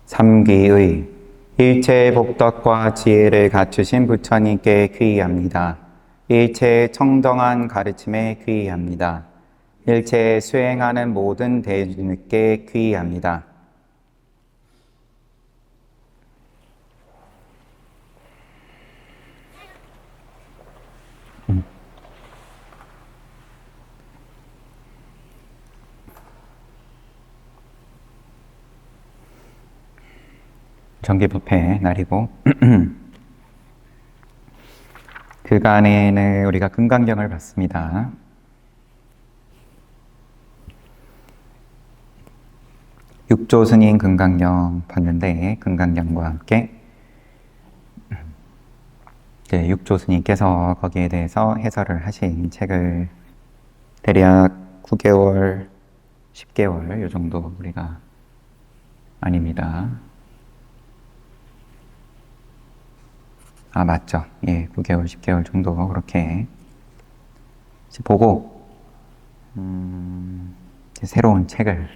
삼귀의 일체의 복덕과 지혜를 갖추신 부처님께 귀의합니다. 일체의 청정한 가르침에 귀의합니다. 일체에 수행하는 모든 대중께 귀의합니다. 정기부패 날이고 그간에는 우리가 금강경을 봤습니다. 육조 스님 금강경 봤는데 금강경과 함께 육조 스님께서 거기에 대해서 해설을 하신 책을 대략 9개월, 10개월 이 정도 우리가 아닙니다. 맞죠. 예, 9개월, 10개월 정도 그렇게 보고 새로운 책을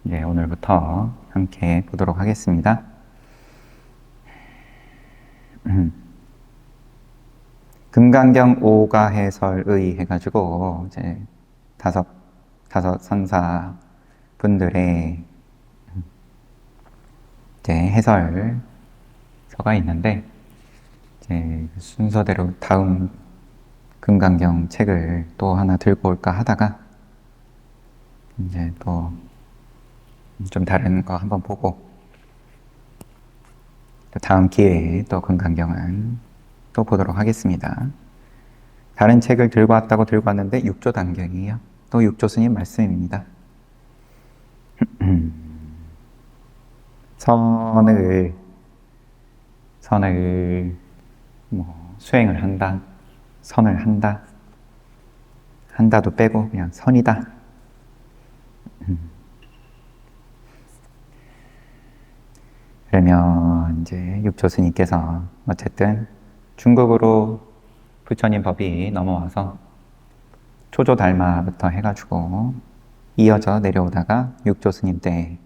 이제 오늘부터 함께 보도록 하겠습니다. 금강경 5가 해설의 해가지고 이제 다섯 선사 분들의 이제 해설서가 있는데 이제 순서대로 다음 금강경 책을 또 하나 들고 올까 하다가 이제 또 좀 다른 거 한번 보고 또 다음 기회에 또 금강경은 또 보도록 하겠습니다. 다른 책을 들고 왔다고 들고 왔는데 육조 단경이에요. 또 육조 스님 말씀입니다. 선을 수행을 한다, 선을 한다, 한다도 빼고 그냥 선이다. 그러면 이제 육조 스님께서 어쨌든 중국으로 부처님 법이 넘어와서 초조 달마부터 해가지고 이어져 내려오다가 육조 스님 때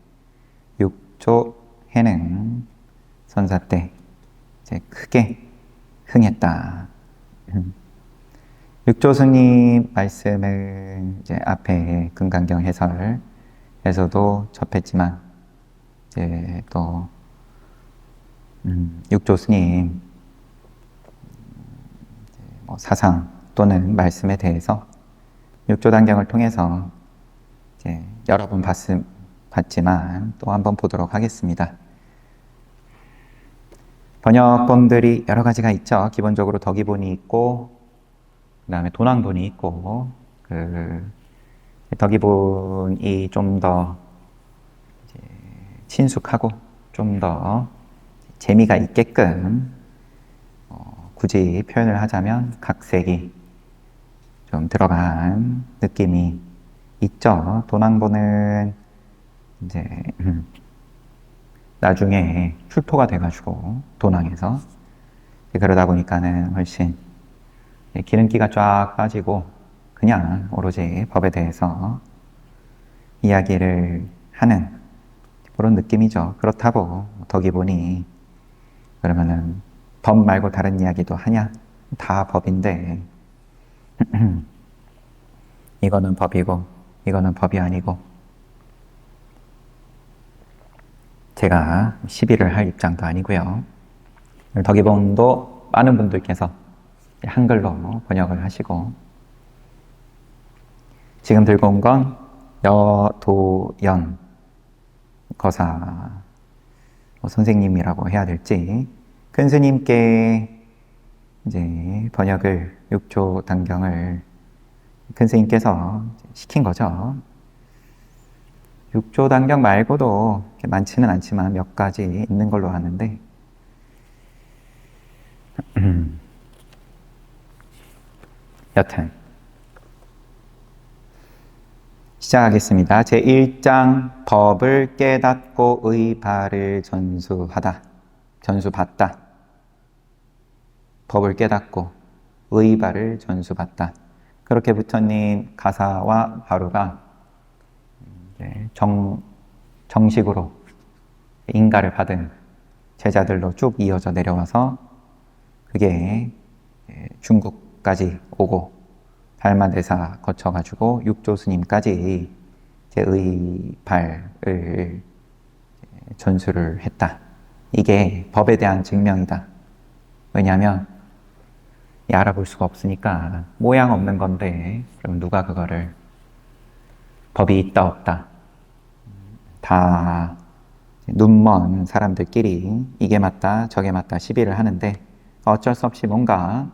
육조 해능 선사 때 이제 크게 흥했다. 육조 스님 말씀은 이제 앞에 금강경 해설에서도 접했지만 이제 또 육조 스님 사상 또는 말씀에 대해서 육조 단경을 통해서 이제 여러 번 봤지만 또 한번 보도록 하겠습니다. 번역본들이 여러 가지가 있죠. 기본적으로 덕이본이 있고 그 다음에 도난본이 있고 덕이본이 좀 더 친숙하고 좀 더 재미가 있게끔 굳이 표현을 하자면 각색이 좀 들어간 느낌이 있죠. 도난본은 이제 나중에 출토가 돼가지고 도낭에서 그러다 보니까는 훨씬 기름기가 쫙 빠지고 그냥 오로지 법에 대해서 이야기를 하는 그런 느낌이죠. 그렇다고 덕이본이 그러면은 법 말고 다른 이야기도 하냐? 다 법인데 이거는 법이고 이거는 법이 아니고 제가 시비를 할 입장도 아니고요. 덕이본도 많은 분들께서 한글로 번역을 하시고 지금 들고 온 건 여도연 거사 선생님이라고 해야 될지 큰 스님께 이제 번역을 육조 단경을 큰 스님께서 시킨 거죠. 육조 단경 말고도 많지는 않지만 몇 가지 있는 걸로 아는데 여튼 시작하겠습니다. 제1장 법을 깨닫고 의발을 전수받다. 법을 깨닫고 의발을 전수받다. 그렇게 부처님 가사와 바루가 정식으로 인가를 받은 제자들로 쭉 이어져 내려와서 그게 중국까지 오고 발마대사 거쳐가지고 육조 스님까지 의발을 전수를 했다. 이게 법에 대한 증명이다. 왜냐하면 알아볼 수가 없으니까 모양 없는 건데 그럼 누가 그거를 법이 있다 없다 다 눈먼 사람들끼리 이게 맞다 저게 맞다 시비를 하는데 어쩔 수 없이 뭔가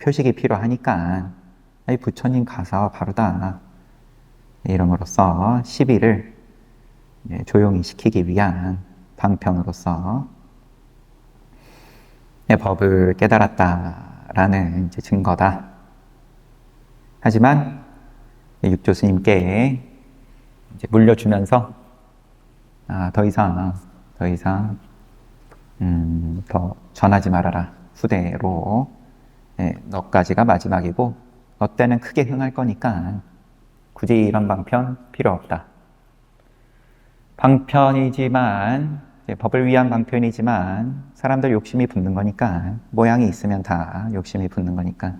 표식이 필요하니까 부처님 가사와 바로다 이름으로써 시비를 조용히 시키기 위한 방편으로서 법을 깨달았다라는 증거다. 하지만 육조 스님께 물려주면서 더 이상 더 전하지 말아라. 후대로 너까지가 마지막이고 너 때는 크게 흥할 거니까 굳이 이런 방편 필요 없다. 방편이지만 법을 위한 방편이지만 사람들 욕심이 붙는 거니까 모양이 있으면 다 욕심이 붙는 거니까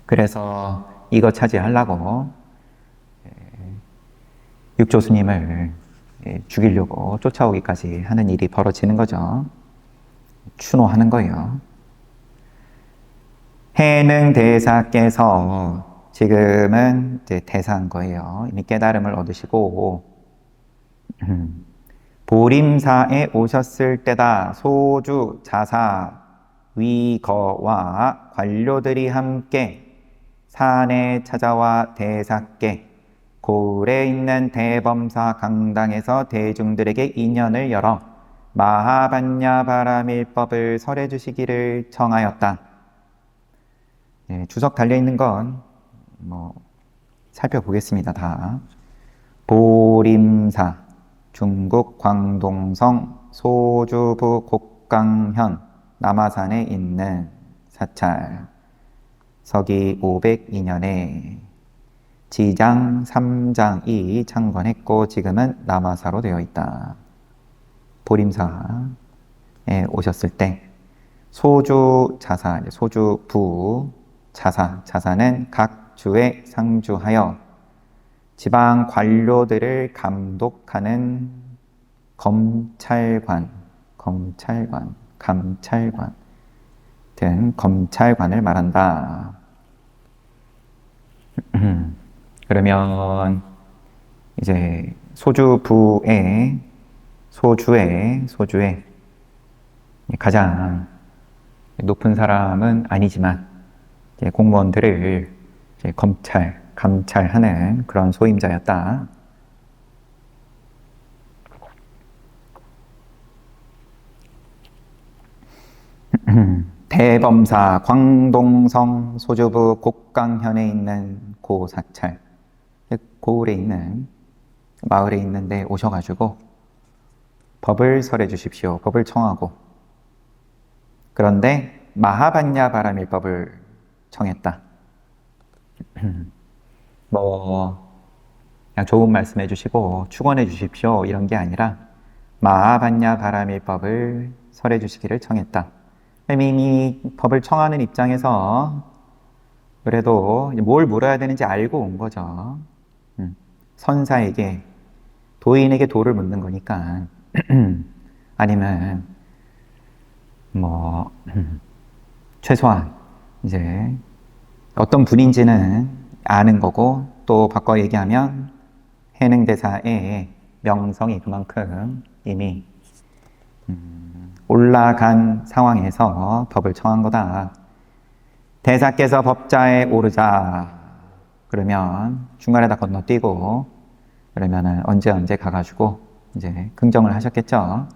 그래서 이거 차지하려고 육조 스님을 죽이려고 쫓아오기까지 하는 일이 벌어지는 거죠. 추노하는 거예요. 해능 대사께서 지금은 이제 대사인 거예요. 이미 깨달음을 얻으시고 보림사에 오셨을 때다. 소주, 자사, 위거와 관료들이 함께 산에 찾아와 대사께 고을에 있는 대범사 강당에서 대중들에게 인연을 열어 마하반야 바라밀법을 설해 주시기를 청하였다. 주석 달려있는 건 살펴보겠습니다. 다. 보림사, 중국 광동성 소주부 곡강현 남아산에 있는 사찰, 서기 502년에 지장 3장이 창건했고 지금은 남아사로 되어 있다. 보림사에 오셨을 때 소주 자사, 소주부 자사는 각 주에 상주하여 지방 관료들을 감독하는 감찰관 등 검찰관을 말한다. 그러면 이제 소주에 가장 높은 사람은 아니지만 이제 공무원들을 이제 감찰하는 그런 소임자였다. 대범사 광동성 소주부 곡강현에 있는 고사찰, 고을에 있는 마을에 있는데 오셔가지고 법을 설해 주십시오. 법을 청하고. 그런데 마하반야 바라밀법을 청했다. 그냥 좋은 말씀해 주시고 축원해 주십시오 이런 게 아니라 마하반야 바라밀법을 설해 주시기를 청했다. 이미 법을 청하는 입장에서 그래도 뭘 물어야 되는지 알고 온 거죠. 선사에게, 도인에게 도를 묻는 거니까. 아니면 최소한 이제 어떤 분인지는 아는 거고, 또 바꿔 얘기하면 해능대사의 명성이 그만큼 이미 올라간 상황에서 법을 청한 거다. 대사께서 법자에 오르자 그러면 중간에다 건너뛰고 그러면은 언제 가가지고 이제 긍정을 하셨겠죠.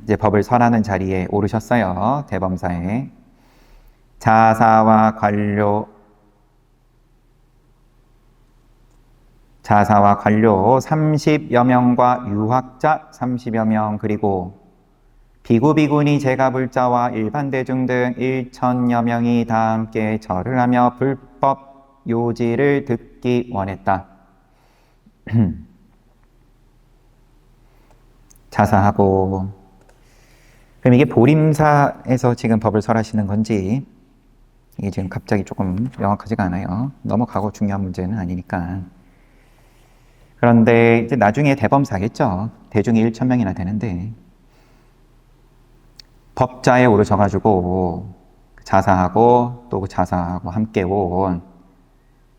이제 법을 설하는 자리에 오르셨어요. 대범사에 자사와 관료 30여 명과 유학자 30여 명 그리고 비구비구니 제가불자와 일반 대중 등 1천여 명이 다 함께 절을 하며 불법 요지를 듣기 원했다. 자사하고. 그럼 이게 보림사에서 지금 법을 설하시는 건지 이게 지금 갑자기 조금 명확하지가 않아요. 넘어가고 중요한 문제는 아니니까. 그런데 이제 나중에 대범사겠죠. 대중이 1,000명이나 되는데 법자에 오르셔가지고 자사하고 또 그 자사하고 함께 온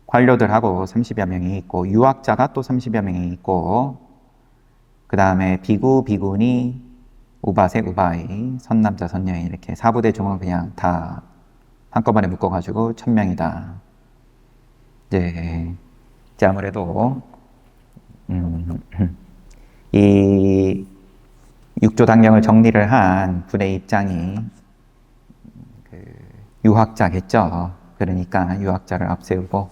관료들하고 30여 명이 있고 유학자가 또 30여 명이 있고 그 다음에 비구, 비구니, 우바세, 우바이, 선남자, 선여인 이렇게 사부대중은 그냥 다 한꺼번에 묶어가지고 1,000명이다. 이제 아무래도 이 육조당경을 정리를 한 분의 입장이 그 유학자겠죠. 그러니까 유학자를 앞세우고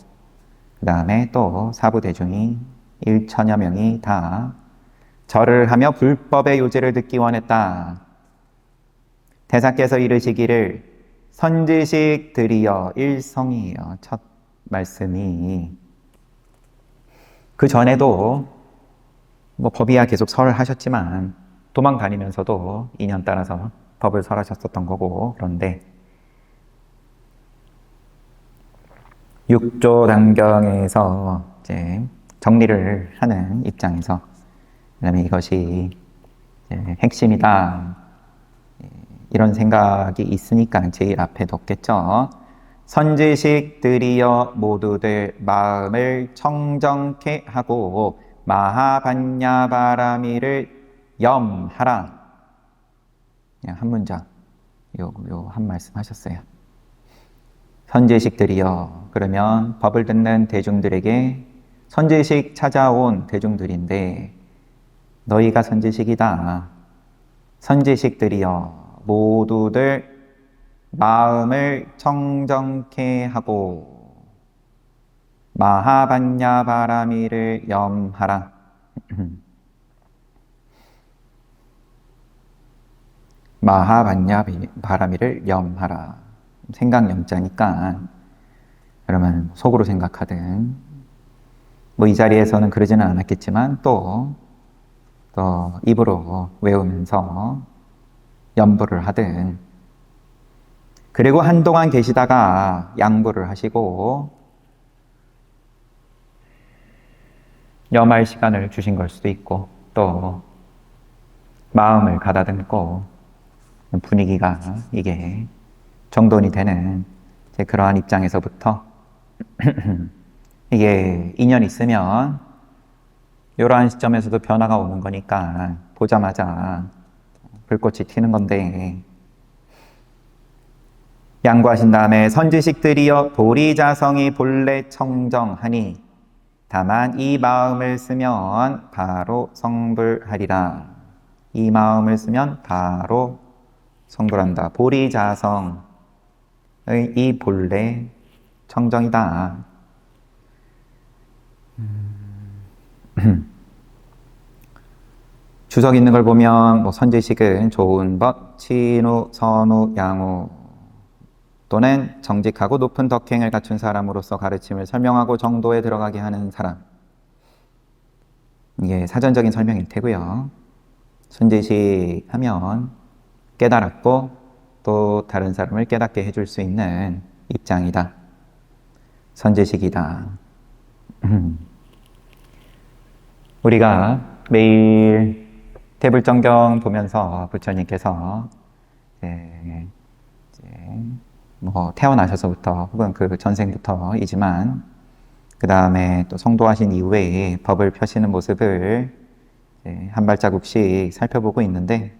그 다음에 또 사부대중이 1,000여 명이 다 절을 하며 불법의 요제를 듣기 원했다. 대사께서 이르시기를 선지식 드리어 일성이에요. 첫 말씀이. 그 전에도 뭐 법이야 계속 설을 하셨지만 도망 다니면서도 인연 따라서 법을 설하셨었던 거고, 그런데 육조당경에서 이제 정리를 하는 입장에서 그다음에 이것이 핵심이다 이런 생각이 있으니까 제일 앞에 뒀겠죠. 선지식들이여 모두들 마음을 청정케 하고 마하반야바라미를 염하라. 그냥 한 문장, 요 한 말씀 하셨어요. 선지식들이여, 그러면 법을 듣는 대중들에게 선지식 찾아온 대중들인데 너희가 선지식이다. 선지식들이여 모두들 마음을 청정케 하고 마하반야바라미를 염하라. 마하반야바라미를 염하라. 생각 염자니까 그러면 속으로 생각하든 뭐 이 자리에서는 그러지는 않았겠지만 또 입으로 외우면서 염불을 하든, 그리고 한동안 계시다가 양보를 하시고 염할 시간을 주신 걸 수도 있고 또 마음을 가다듬고 분위기가 이게 정돈이 되는 이제 그러한 입장에서부터 이게 인연이 있으면 이러한 시점에서도 변화가 오는 거니까 보자마자 불꽃이 튀는 건데, 양보하신 다음에 선지식들이여 도리자성이 본래 청정하니 다만 이 마음을 쓰면 바로 성불하리라. 이 마음을 쓰면 바로 성불한다. 보리자성의 이 본래 청정이다. 주석 있는 걸 보면 뭐 선지식은 좋은 법, 친후, 선후, 양후 또는 정직하고 높은 덕행을 갖춘 사람으로서 가르침을 설명하고 정도에 들어가게 하는 사람. 이게 사전적인 설명일 테고요. 선지식 하면 깨달았고 또 다른 사람을 깨닫게 해줄 수 있는 입장이다. 선지식이다. 우리가 매일 대불정경 보면서 부처님께서 뭐 태어나셔서부터 혹은 그 전생부터이지만 그 다음에 또 성도하신 이후에 법을 펴시는 모습을 한 발자국씩 살펴보고 있는데,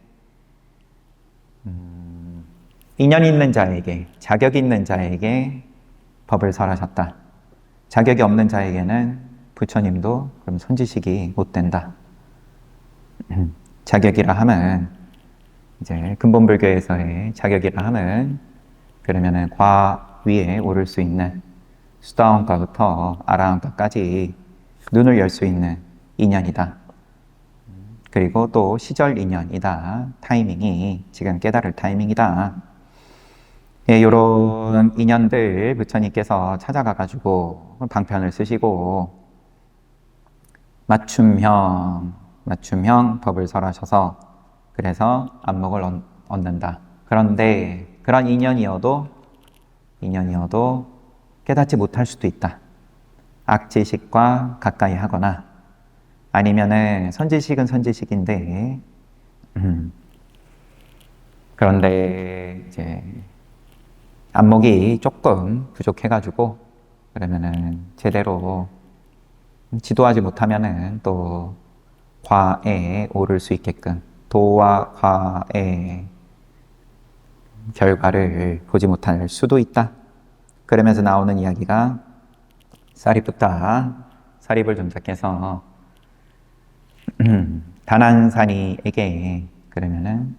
인연 있는 자에게, 자격 있는 자에게 법을 설하셨다. 자격이 없는 자에게는 부처님도 그럼 선지식이 못 된다. 자격이라 하면 이제 근본불교에서의 자격이라 하면 그러면은 과 위에 오를 수 있는 수다원가부터 아라한가까지 눈을 열 수 있는 인연이다. 그리고 또 시절 인연이다. 타이밍이 지금 깨달을 타이밍이다. 이런 인연들 부처님께서 찾아가가지고 방편을 쓰시고 맞춤형 맞춤형 법을 설하셔서 그래서 안목을 얻는다. 그런데 그런 인연이어도 깨닫지 못할 수도 있다. 악지식과 가까이 하거나 아니면은 선지식은 선지식인데 그런데 이제 안목이 조금 부족해가지고 그러면은 제대로 지도하지 못하면은 또 과에 오를 수 있게끔 도와 과의 결과를 보지 못할 수도 있다. 그러면서 나오는 이야기가 사리불 존자께서 다난사니에게 그러면은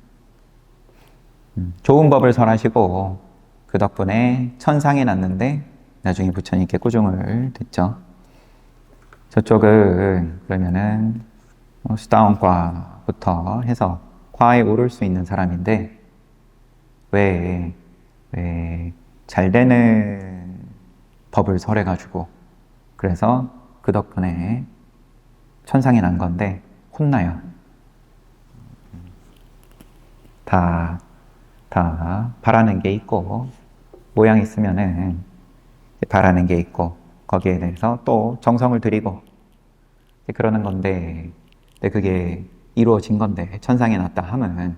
좋은 법을 설하시고 그 덕분에 천상에 났는데 나중에 부처님께 꾸중을 듣죠. 저쪽은 그러면은 수다원과부터 해서 과에 오를 수 있는 사람인데 왜 잘 되는 법을 설해가지고 그래서 그 덕분에 천상에 난 건데 혼나요. 다 바라는 게 있고 모양 있으면은 바라는 게 있고 거기에 대해서 또 정성을 들이고 그러는 건데 그게 이루어진 건데 천상에 났다 하면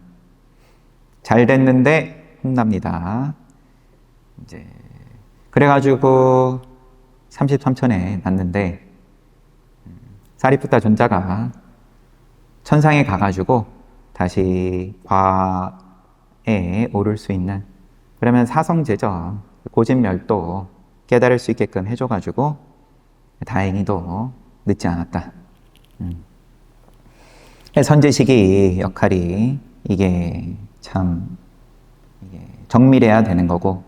잘 됐는데 혼납니다. 이제 그래가지고 33천에 났는데 사리푸타 존자가 천상에 가가지고 다시 과에 오를 수 있는 그러면 사성제죠. 고진멸도 깨달을 수 있게끔 해줘가지고 다행히도 늦지 않았다. 선지식이 역할이 이게 참 정밀해야 되는 거고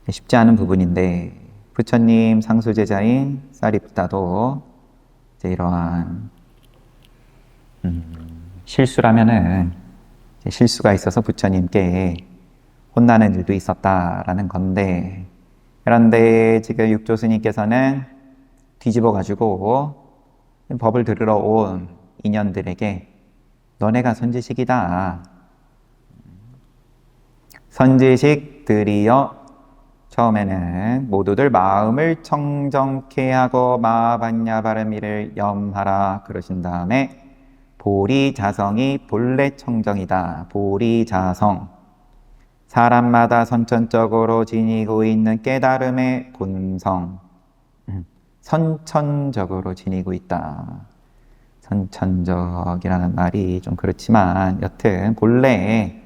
쉽지 않은 부분인데 부처님 상수제자인 사리푸타도 이제 이러한 실수라면은 실수가 있어서 부처님께 혼나는 일도 있었다라는 건데 그런데 지금 육조스님께서는 뒤집어 가지고 법을 들으러 온 인연들에게 너네가 선지식이다. 선지식들이여 처음에는 모두들 마음을 청정케 하고 마하반야 바르미를 염하라 그러신 다음에 보리자성이 본래 청정이다. 보리자성 사람마다 선천적으로 지니고 있는 깨달음의 본성 선천적으로 지니고 있다. 선천적이라는 말이 좀 그렇지만 여튼 본래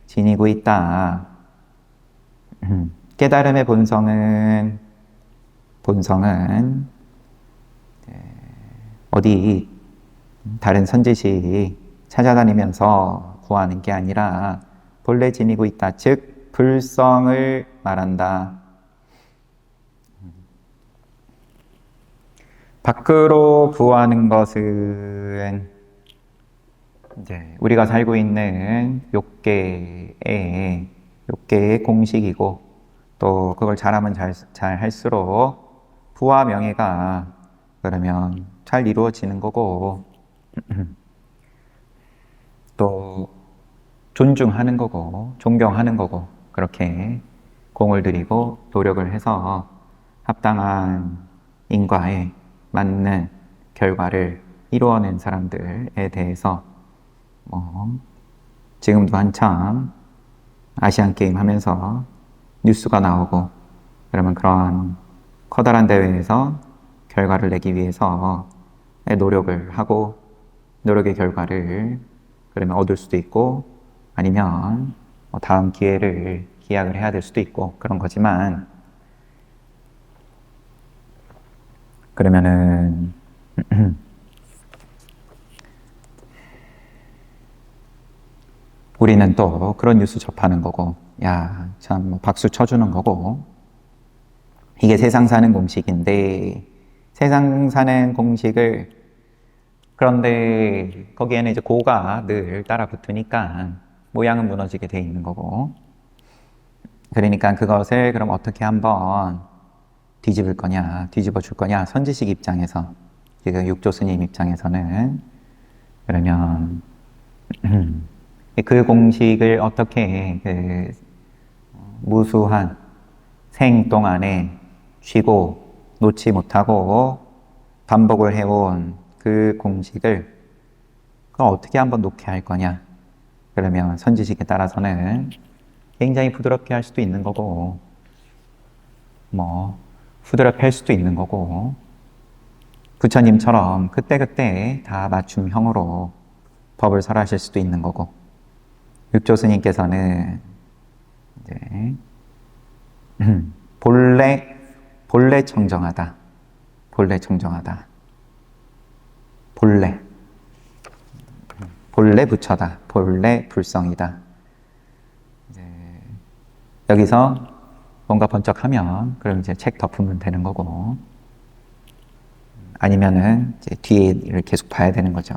지니고 있다. 깨달음의 본성은 어디 다른 선지식 찾아다니면서 구하는 게 아니라 본래 지니고 있다. 즉 불성을 말한다. 밖으로 구하는 것은 이제 우리가 살고 있는 욕계의 공식이고 또 그걸 잘하면 잘 할수록 부와 명예가 그러면 잘 이루어지는 거고 또 존중하는 거고 존경하는 거고 그렇게 공을 들이고 노력을 해서 합당한 인과에 맞는 결과를 이루어낸 사람들에 대해서 지금도 한참 아시안게임 하면서 뉴스가 나오고 그러면 그런 커다란 대회에서 결과를 내기 위해서 노력을 하고 노력의 결과를 그러면 얻을 수도 있고 아니면 다음 기회를 기약을 해야 될 수도 있고 그런 거지만 그러면은 우리는 또 그런 뉴스 접하는 거고 야, 참 박수 쳐주는 거고 이게 세상 사는 공식인데 세상 사는 공식을 그런데 거기에는 이제 고가 늘 따라 붙으니까 모양은 무너지게 돼 있는 거고 그러니까 그것을 그럼 어떻게 한번 뒤집을 거냐 뒤집어 줄 거냐 선지식 입장에서 지금 육조 스님 입장에서는 그러면 그 공식을 어떻게 그 무수한 생 동안에 쉬고 놓지 못하고 반복을 해온 그 공식을 그걸 어떻게 한번 놓게 할 거냐? 그러면 선지식에 따라서는 굉장히 부드럽게 할 수도 있는 거고, 후드럽게 할 수도 있는 거고, 부처님처럼 그때그때 다 맞춤형으로 법을 설하실 수도 있는 거고, 육조 스님께서는 이제 본래 청정하다. 본래 청정하다. 본래 부처다. 본래 불성이다. 이제 여기서 뭔가 번쩍하면 그럼 이제 책 덮으면 되는 거고, 아니면은 이제 뒤에를 계속 봐야 되는 거죠.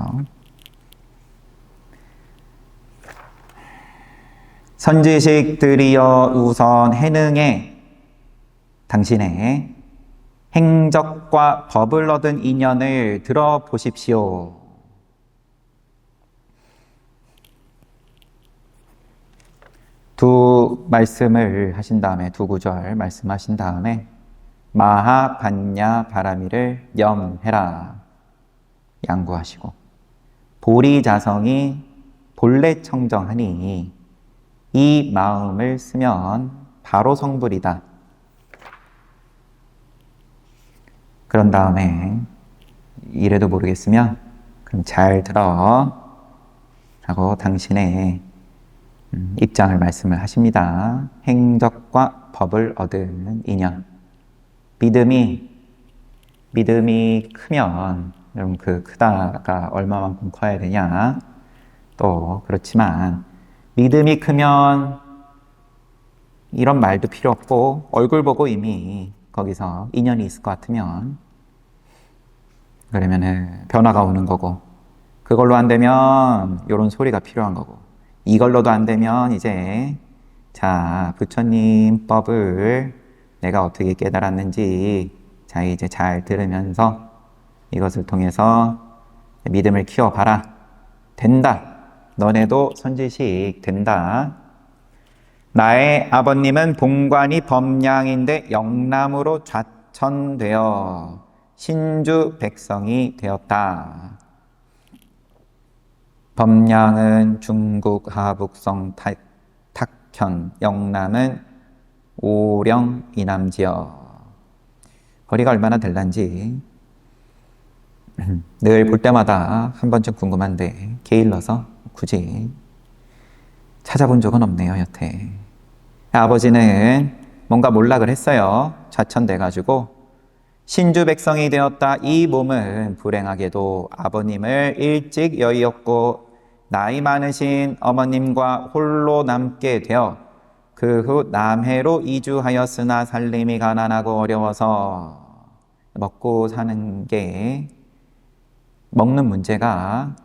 선지식들이여 우선 해능에 당신의 행적과 법을 얻은 인연을 들어보십시오. 두 말씀을 하신 다음에, 두 구절 말씀하신 다음에 마하반야 바라미를 염해라 양구하시고, 보리자성이 본래 청정하니 이 마음을 쓰면 바로 성불이다. 그런 다음에 이래도 모르겠으면 그럼 잘 들어 라고 당신의 입장을 말씀을 하십니다. 행적과 법을 얻은 인연. 믿음이 크면, 여러분 그 크다가 얼마만큼 커야 되냐? 또 그렇지만 믿음이 크면 이런 말도 필요 없고 얼굴 보고 이미 거기서 인연이 있을 것 같으면 그러면은 변화가 오는 거고, 그걸로 안 되면 이런 소리가 필요한 거고, 이걸로도 안 되면 이제 자 부처님 법을 내가 어떻게 깨달았는지 자 이제 잘 들으면서 이것을 통해서 믿음을 키워봐라. 된다. 너네도 선지식 된다. 나의 아버님은 본관이 범양인데 영남으로 좌천되어 신주 백성이 되었다. 범양은 중국 하북성 탁현, 영남은 오령 이남지역. 거리가 얼마나 될란지 늘 볼 때마다 한 번쯤 궁금한데 게을러서 굳이 찾아본 적은 없네요, 여태. 아버지는 뭔가 몰락을 했어요. 좌천돼가지고 신주 백성이 되었다. 이 몸은 불행하게도 아버님을 일찍 여의었고 나이 많으신 어머님과 홀로 남게 되어 그 후 남해로 이주하였으나 살림이 가난하고 어려워서 먹고 사는 게, 먹는 문제가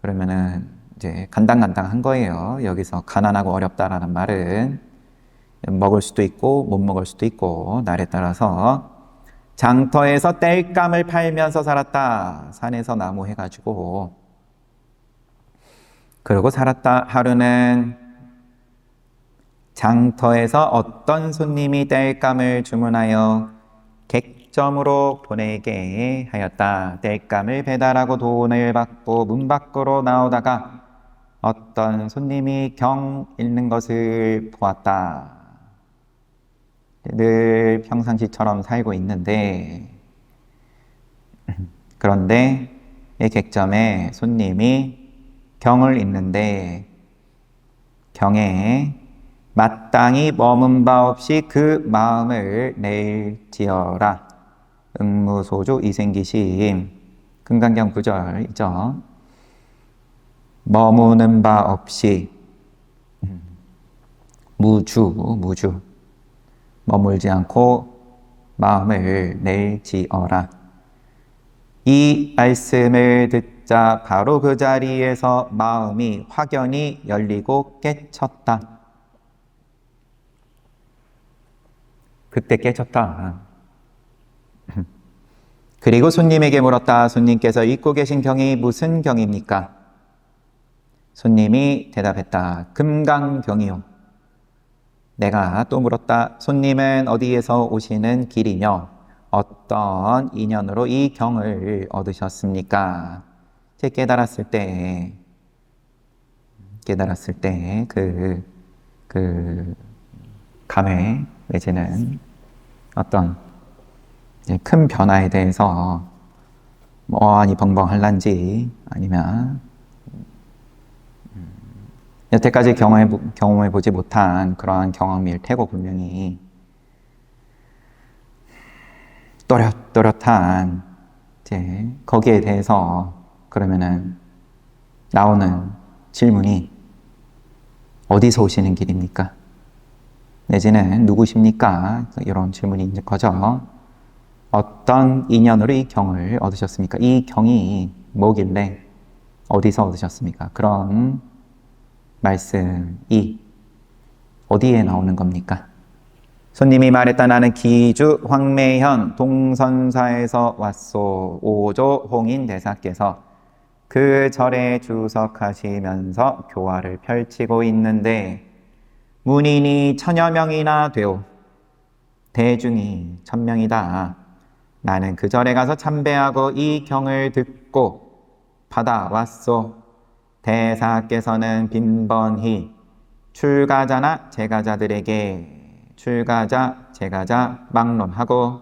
그러면은 이제 간당간당한 거예요. 여기서 가난하고 어렵다라는 말은 먹을 수도 있고 못 먹을 수도 있고 날에 따라서 장터에서 땔감을 팔면서 살았다. 산에서 나무 해가지고 그러고 살았다. 하루는 장터에서 어떤 손님이 땔감을 주문하여 객점으로 보내게 하였다. 땔감을 배달하고 돈을 받고 문 밖으로 나오다가 어떤 손님이 경 읽는 것을 보았다. 늘 평상시처럼 살고 있는데, 그런데 이 객점에 손님이 경을 읽는데 경에 마땅히 머문 바 없이 그 마음을 낼지어라. 응무소주 이생기심. 금강경 9절이죠. 머무는 바 없이 무주 머물지 않고 마음을 낼지어라. 이 말씀을 듣자 바로 그 자리에서 마음이 확연히 열리고 깨쳤다. 그때 깨쳤다. 그리고 손님에게 물었다. 손님께서 읽고 계신 경이 무슨 경입니까? 손님이 대답했다. 금강경이요. 내가 또 물었다. 손님은 어디에서 오시는 길이며 어떤 인연으로 이 경을 얻으셨습니까? 제 깨달았을 때 그 감회 내지는 어떤 큰 변화에 대해서 뭐하니 벙벙 할란지 아니면 여태까지 경험해보지 못한 그러한 경험일 테고 분명히 또렷또렷한 거기에 대해서 그러면은 나오는 질문이 어디서 오시는 길입니까? 내지는 누구십니까? 이런 질문이 이제 거죠. 어떤 인연으로 이 경을 얻으셨습니까? 이 경이 뭐길래 어디서 얻으셨습니까? 그런 말씀이 어디에 나오는 겁니까? 손님이 말했다. 나는 기주 황매현 동선사에서 왔소. 오조 홍인 대사께서 그 절에 주석하시면서 교화를 펼치고 있는데 문인이 1000여 명이나 되오. 대중이 1000명이다. 나는 그 절에 가서 참배하고 이 경을 듣고 받아왔소. 대사께서는 빈번히 출가자나 제가자들에게 출가자, 제가자 막론하고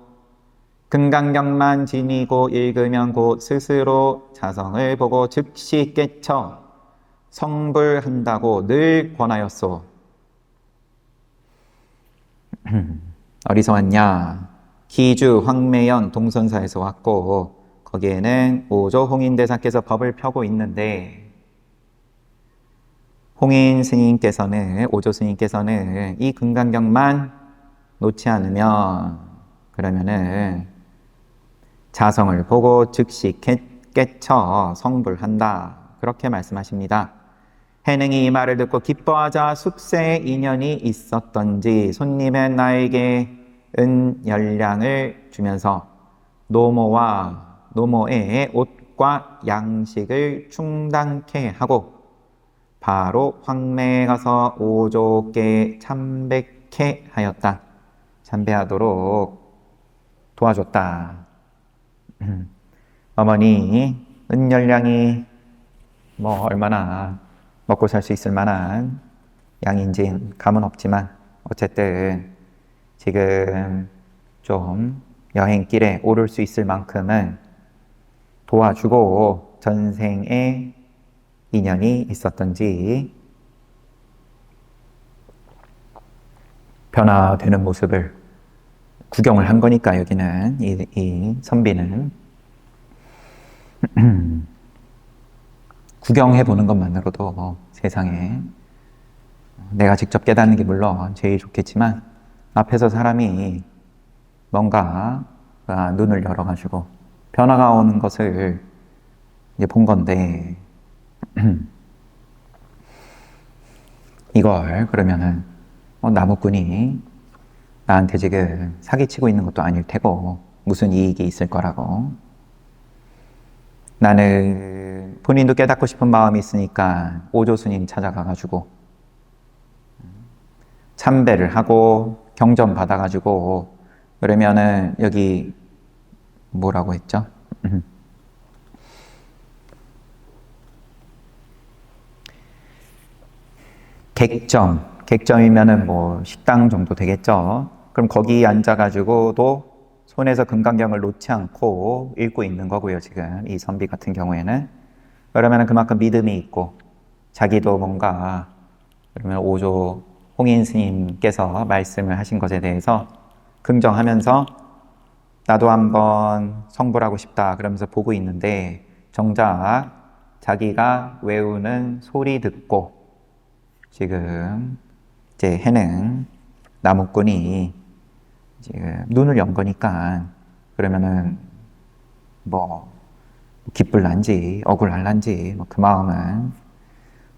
금강경만 지니고 읽으면 곧 스스로 자성을 보고 즉시 깨쳐 성불한다고 늘 권하였소. 어디서 왔냐? 기주 황매연 동선사에서 왔고 거기에는 오조 홍인대사께서 법을 펴고 있는데 홍인 스님께서는 오조 스님께서는 이 금강경만 놓지 않으면 그러면은 자성을 보고 즉시 깨쳐 성불한다. 그렇게 말씀하십니다. 해능이 이 말을 듣고 기뻐하자 숙세에 인연이 있었던지 손님은 나에게 은열량을 주면서 노모의 옷과 양식을 충당케 하고 바로 황매에 가서 오조께 참배케 하였다. 참배하도록 도와줬다. 어머니 은열량이 얼마나 먹고 살 수 있을 만한 양인지 감은 없지만 어쨌든 지금 좀 여행길에 오를 수 있을 만큼은 도와주고 전생에 인연이 있었던지 변화되는 모습을 구경을 한 거니까 여기는 이 선비는 구경해 보는 것만으로도 세상에 내가 직접 깨닫는 게 물론 제일 좋겠지만 앞에서 사람이 뭔가 눈을 열어가지고 변화가 오는 것을 이제 본 건데 이걸 그러면은 나무꾼이 나한테 지금 사기치고 있는 것도 아닐 테고 무슨 이익이 있을 거라고. 나는 본인도 깨닫고 싶은 마음이 있으니까 오조 스님 찾아가가지고 참배를 하고 경전 받아가지고 그러면은 여기 뭐라고 했죠? 객점이면은 식당 정도 되겠죠. 그럼 거기 앉아가지고도 손에서 금강경을 놓지 않고 읽고 있는 거고요. 지금 이 선비 같은 경우에는 그러면은 그만큼 믿음이 있고 자기도 뭔가 그러면 오조 홍인 스님께서 말씀을 하신 것에 대해서 긍정하면서 나도 한번 성불하고 싶다 그러면서 보고 있는데 정작 자기가 외우는 소리 듣고 지금 이제 해는 나무꾼이 지금 눈을 연 거니까 그러면은 기쁠란지 억울할란지 그 마음은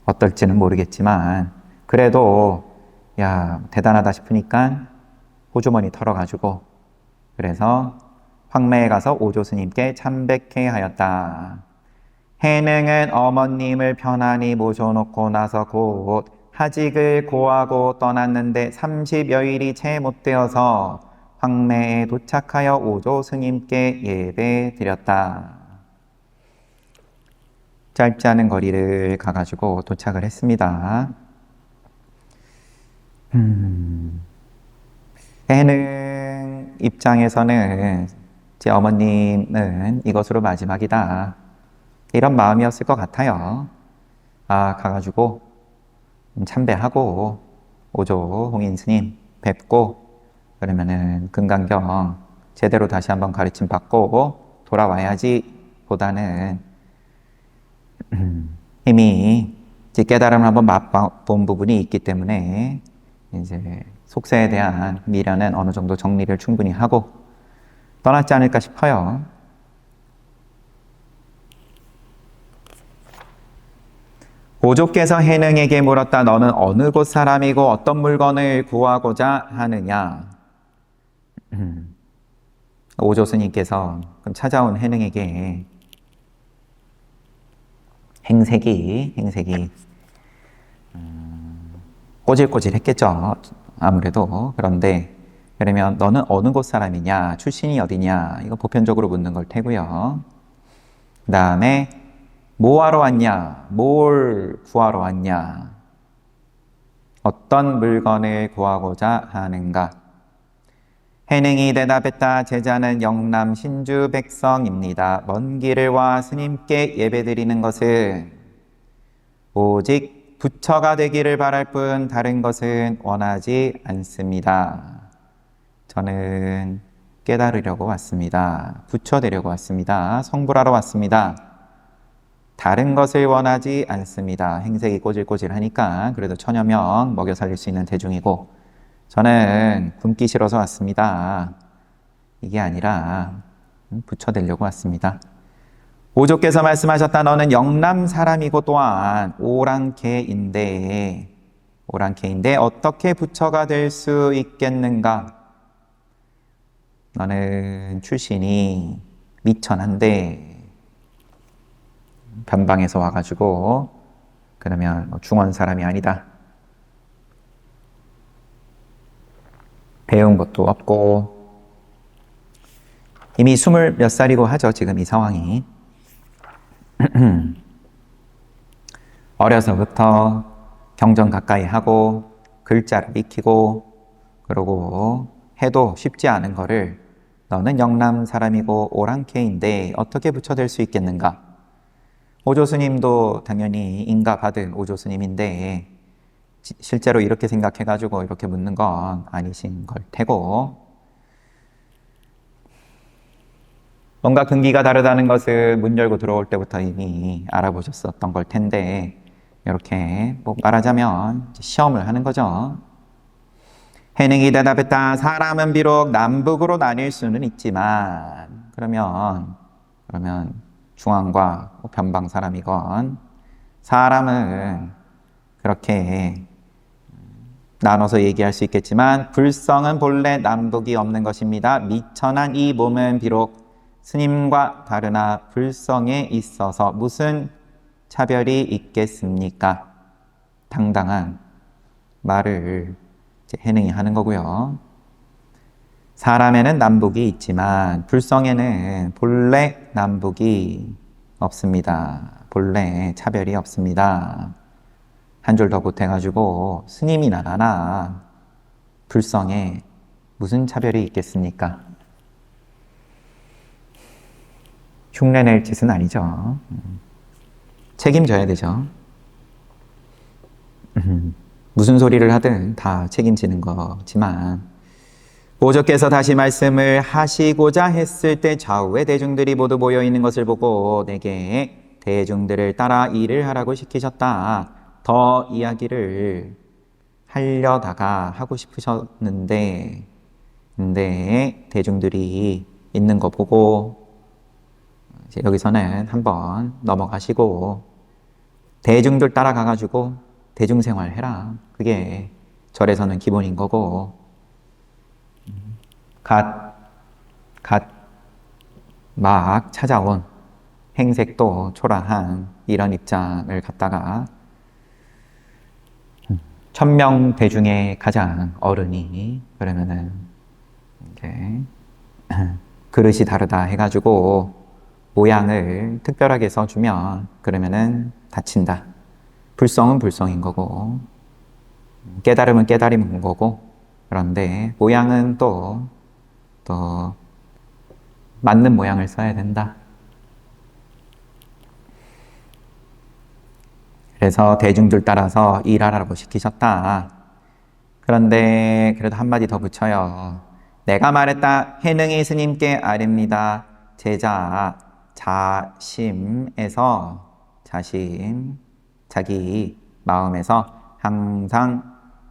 어떨지는 모르겠지만 그래도 대단하다 싶으니까 호주머니 털어가지고 그래서 황매에 가서 오조 스님께 참배케 하였다. 해능은 어머님을 편안히 모셔놓고 나서 곧 하직을 고하고 떠났는데 30여일이 채 못되어서 황매에 도착하여 오조 스님께 예배 드렸다. 짧지 않은 거리를 가가지고 도착을 했습니다. 해능 입장에서는 제 어머님은 이것으로 마지막이다. 이런 마음이었을 것 같아요. 가가지고 참배하고 오조 홍인 스님 뵙고 그러면은 금강경 제대로 다시 한번 가르침 받고 돌아와야지 보다는 이미 이제 깨달음을 한번 맛본 부분이 있기 때문에 이제 속세에 대한 미련은 어느 정도 정리를 충분히 하고 떠났지 않을까 싶어요. 오조께서 해능에게 물었다. 너는 어느 곳 사람이고 어떤 물건을 구하고자 하느냐? 오조 스님께서 그럼 찾아온 해능에게 행색이 꼬질꼬질 했겠죠. 아무래도. 그런데 그러면 너는 어느 곳 사람이냐? 출신이 어디냐? 이거 보편적으로 묻는 걸 테고요. 그 다음에 뭐 하러 왔냐? 뭘 구하러 왔냐? 어떤 물건을 구하고자 하는가? 해능이 대답했다. 제자는 영남 신주 백성입니다. 먼 길을 와 스님께 예배드리는 것은 오직 부처가 되기를 바랄 뿐 다른 것은 원하지 않습니다. 저는 깨달으려고 왔습니다. 부처 되려고 왔습니다. 성불하러 왔습니다. 다른 것을 원하지 않습니다. 행색이 꼬질꼬질하니까 그래도 천여 명 먹여 살릴 수 있는 대중이고 저는 굶기 싫어서 왔습니다. 이게 아니라 부처 되려고 왔습니다. 오조께서 말씀하셨다. 너는 영남 사람이고 또한 오랑캐인데 어떻게 부처가 될 수 있겠는가? 너는 출신이 미천한데 변방에서 와가지고 그러면 중원 사람이 아니다. 배운 것도 없고 이미 20몇 살이고 하죠. 지금 이 상황이. 어려서부터 경전 가까이 하고 글자를 익히고 그러고 해도 쉽지 않은 거를 너는 영남 사람이고 오랑캐인데 어떻게 부처 될 수 있겠는가? 오조 스님도 당연히 인가 받은 오조 스님인데 실제로 이렇게 생각해가지고 이렇게 묻는 건 아니신 걸 테고 뭔가 근기가 다르다는 것을 문 열고 들어올 때부터 이미 알아보셨었던 걸 텐데 이렇게 뭐 말하자면 시험을 하는 거죠. 해능이 대답했다. 사람은 비록 남북으로 나뉠 수는 있지만 그러면 중앙과 변방 사람이건 사람은 그렇게 나눠서 얘기할 수 있겠지만 불성은 본래 남북이 없는 것입니다. 미천한 이 몸은 비록 스님과 다르나 불성에 있어서 무슨 차별이 있겠습니까? 당당한 말을 해능이 하는 거고요. 사람에는 남북이 있지만 불성에는 본래 남북이 없습니다. 본래 차별이 없습니다. 한 줄 더 보태가지고 스님이나 나나 불성에 무슨 차별이 있겠습니까? 흉내낼 짓은 아니죠. 책임져야 되죠. 무슨 소리를 하든 다 책임지는 거지만 오조께서 다시 말씀을 하시고자 했을 때 좌우의 대중들이 모두 모여있는 것을 보고 내게 대중들을 따라 일을 하라고 시키셨다. 더 이야기를 하려다가 하고 싶으셨는데 근데 대중들이 있는 거 보고 이제 여기서는 한번 넘어가시고 대중들 따라가가지고 대중생활 해라. 그게 절에서는 기본인 거고 막 찾아온 행색도 초라한 이런 입장을 갖다가 천명대 중에 가장 어른이 그러면은 이제 그릇이 다르다 해가지고 모양을 특별하게 써주면 그러면은 다친다. 불성은 불성인 거고 깨달음은 깨달음인 거고 그런데 모양은 또 맞는 모양을 써야 된다. 그래서 대중들 따라서 일하라고 시키셨다. 그런데 그래도 한마디 더 붙여요. 내가 말했다. 해능이 스님께 아뢰입니다. 제자 자심에서 자심 자기 마음에서 항상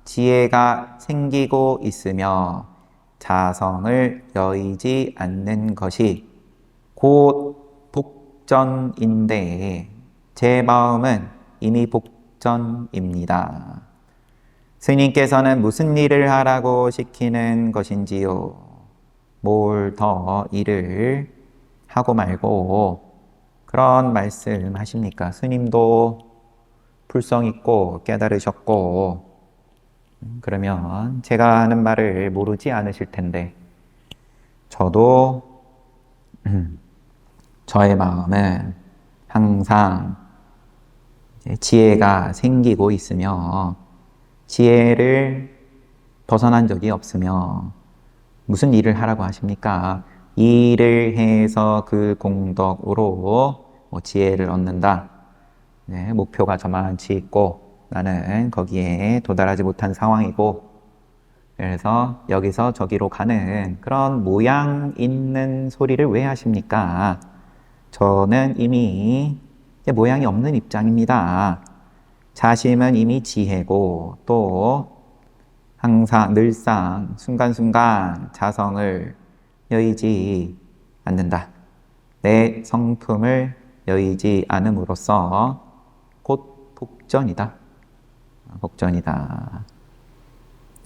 지혜가 생기고 있으며 자성을 여의지 않는 것이 곧 복전인데 제 마음은 이미 복전입니다. 스님께서는 무슨 일을 하라고 시키는 것인지요? 뭘 더 일을 하고 말고 그런 말씀 하십니까? 스님도 불성 있고 깨달으셨고 그러면 제가 하는 말을 모르지 않으실 텐데 저도 저의 마음은 항상 지혜가 생기고 있으며 지혜를 벗어난 적이 없으며 무슨 일을 하라고 하십니까? 일을 해서 그 공덕으로 지혜를 얻는다. 네, 목표가 저만치 있고 나는 거기에 도달하지 못한 상황이고 그래서 여기서 저기로 가는 그런 모양 있는 소리를 왜 하십니까? 저는 이미 모양이 없는 입장입니다. 자심은 이미 지혜고 또 항상 늘상 순간순간 자성을 여의지 않는다. 내 성품을 여의지 않음으로써 곧 복전이다. 복전이다.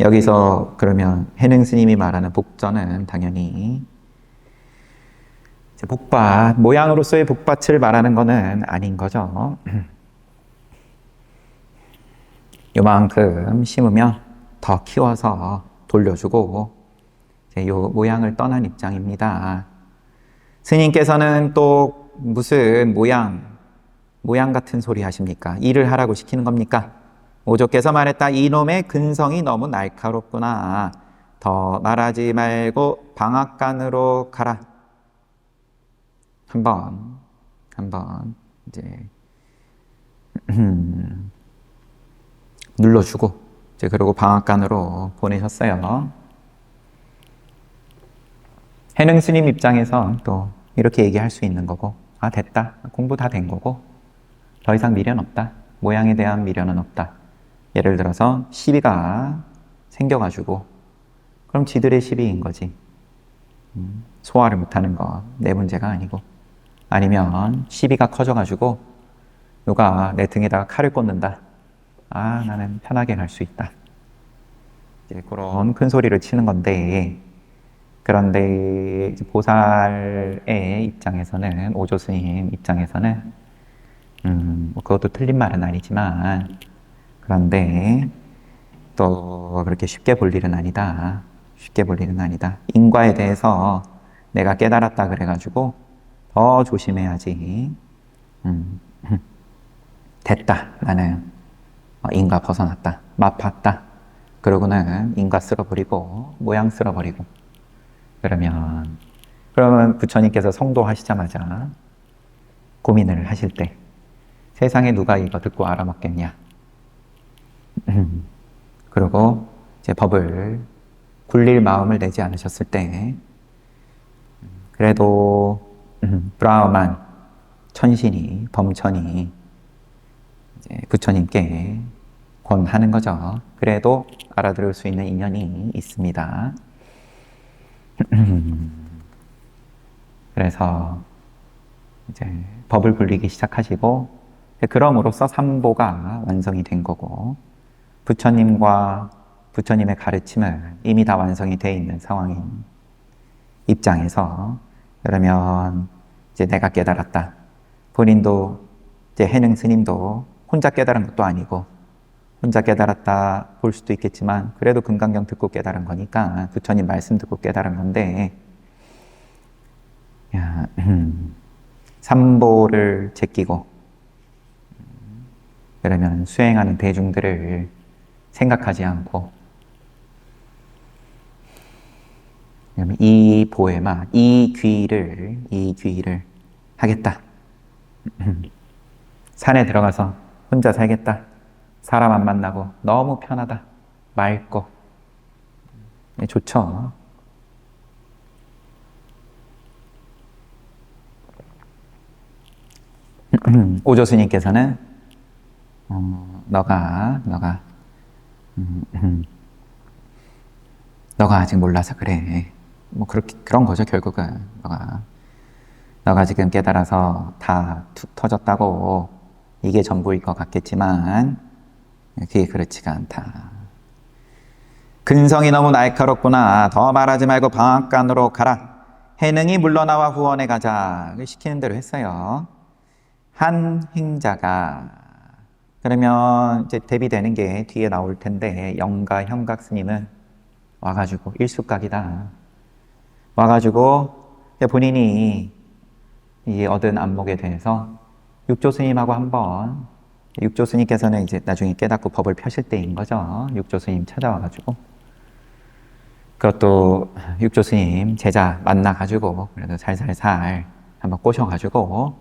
여기서 그러면 해능 스님이 말하는 복전은 당연히 복밭, 모양으로서의 복밭을 말하는 것은 아닌 거죠. 요만큼 심으면 더 키워서 돌려주고 요 모양을 떠난 입장입니다. 스님께서는 또 무슨 모양 같은 소리 하십니까? 일을 하라고 시키는 겁니까? 오조께서 말했다. 이놈의 근성이 너무 날카롭구나. 더 말하지 말고 방앗간으로 가라. 한번 이제 눌러주고 이제 그리고 방앗간으로 보내셨어요. 해능 스님 입장에서 또 이렇게 얘기할 수 있는 거고, 아 됐다, 공부 다 된 거고 더 이상 미련 없다, 모양에 대한 미련은 없다. 예를 들어서 시비가 생겨가지고 그럼 지들의 시비인 거지. 소화를 못하는 거 내 문제가 아니고, 아니면 시비가 커져가지고 누가 내 등에다가 칼을 꽂는다. 아 나는 편하게 갈 수 있다. 이제 그런 큰 소리를 치는 건데, 그런데 이제 보살의 입장에서는, 오조 스님 입장에서는 그것도 틀린 말은 아니지만, 그런데 또 그렇게 쉽게 볼 일은 아니다. 쉽게 볼 일은 아니다. 인과에 대해서 내가 깨달았다 그래가지고 더 조심해야지. 됐다. 나는 인과 벗어났다. 맛봤다. 그러고는 인과 쓸어버리고 모양 쓸어버리고 그러면 부처님께서 성도하시자마자 고민을 하실 때 세상에 누가 이거 듣고 알아먹겠냐. 그리고 이제 법을 굴릴 마음을 내지 않으셨을 때 그래도 브라흐만 천신이, 범천이 이제 부처님께 권하는 거죠. 그래도 알아들을 수 있는 인연이 있습니다. 그래서 이제 법을 굴리기 시작하시고, 그럼으로써 삼보가 완성이 된 거고, 부처님과 부처님의 가르침은 이미 다 완성이 되어 있는 상황인 입장에서, 그러면 이제 내가 깨달았다. 본인도 이제 해능 스님도 혼자 깨달은 것도 아니고 혼자 깨달았다 볼 수도 있겠지만 그래도 금강경 듣고 깨달은 거니까 부처님 말씀 듣고 깨달은 건데 삼보를 제끼고 그러면 수행하는 대중들을 생각하지 않고 이 보에만 이 귀를 하겠다. 산에 들어가서 혼자 살겠다. 사람 안 만나고 너무 편하다. 맑고 좋죠. 오조 스님께서는 너가 아직 몰라서 그래. 뭐 그런 거죠 결국은. 너가 지금 깨달아서 다 툭 터졌다고 이게 전부일 것 같겠지만 그게 그렇지가 않다. 근성이 너무 날카롭구나. 더 말하지 말고 방앗간으로 가라. 해능이 물러나와 후원에 가자. 시키는 대로 했어요. 한 행자가 그러면 이제 대비되는 게 뒤에 나올 텐데 영가 형각 스님은 와가지고 일숙각이다. 와가지고 본인이 이 얻은 안목에 대해서 육조 스님하고 한번 육조 스님께서는 이제 나중에 깨닫고 법을 펴실 때인 거죠. 육조 스님 찾아와가지고 그것도 육조 스님 제자 만나가지고 그래도 살살살 한번 꼬셔가지고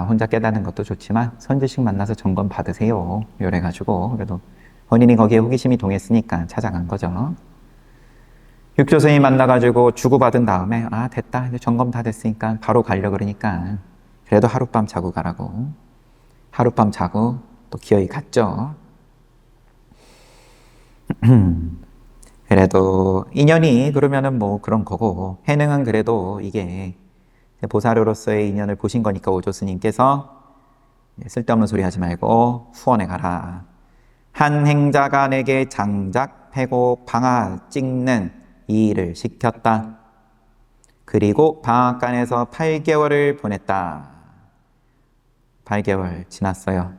혼자 깨닫는 것도 좋지만 선지식 만나서 점검 받으세요. 이래가지고 그래도 본인이 거기에 호기심이 동했으니까 찾아간 거죠. 육조 스님 만나가지고 주고받은 다음에 됐다. 이제 점검 다 됐으니까 바로 가려고 그러니까 그래도 하룻밤 자고 가라고. 하룻밤 자고 또 기어이 갔죠. 그래도 인연이 그러면은 뭐 그런 거고 해능은 그래도 이게 보사료로서의 인연을 보신 거니까 오조 스님께서 쓸데없는 소리 하지 말고 후원해 가라. 한 행자가 내게 장작 패고 방아 찍는 이 일을 시켰다. 그리고 방앗간에서 8개월을 보냈다. 8개월 지났어요.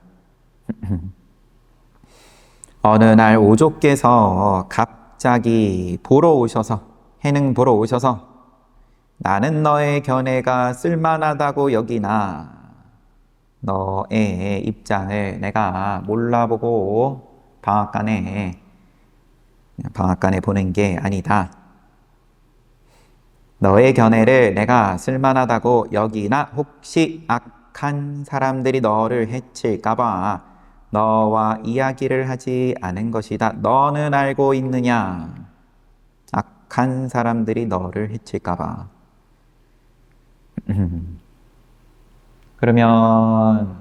어느 날 오조께서 갑자기 보러 오셔서 해능 보러 오셔서 나는 너의 견해가 쓸만하다고 여기나 너의 입장을 내가 몰라보고 방앗간에 보낸 게 아니다. 너의 견해를 내가 쓸만하다고 여기나 혹시 악한 사람들이 너를 해칠까봐 너와 이야기를 하지 않은 것이다. 너는 알고 있느냐? 악한 사람들이 너를 해칠까봐. 그러면